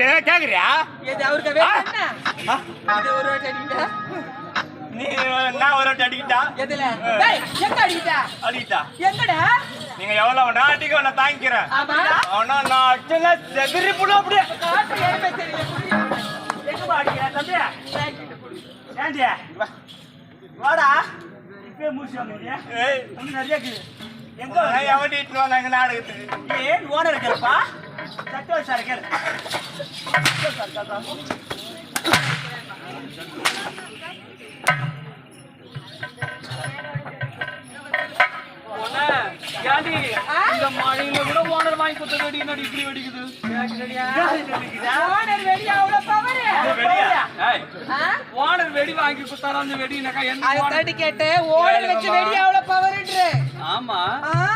கேக்குறியா? இது அவருக்கு வேணும்னா இது ஒரு வாட்டி அடிக்கிட்டா நீ நான் ஒரு வாட்டி அடிக்கிட்டா? எதுல? டேய் எங்க அடிக்கிட்டா? அடிக்கிட்டா? எங்கடா? நீங்க எவ்வளவு நான் அடிக்க நான் தாங்கிக்கிறேன். ஆமா. ஆனா நான் அடிச்சல செதறி புள்ள அப்படியே. காட்டு ஏறவே தெரியல. எங்க அடிக்கிற தம்பி? ஏண்டி? வாடா. இப்பே மூசி வந்தீங்க. ஏய், உன்ன நிறைய இருக்குது. எங்க எவடி இட்டு வந்தாங்க நாடகத்துக்கு? ஏன் ஓனர் கேப்பா? சட்டோ சார் கேளு. இந்த மழையில கூட ஓனர் வாங்கி கொடுத்த வெடி என்னடி இப்படி வெடிக்குது? ஓனர் வெடி அவ்வளவு பவர். ஓனர் வெடி வாங்கி கொடுத்தாரா அந்த வெடி நக்கா என்ன? அதை தட்டி கேட்டு ஓனர் வச்சு வெடியா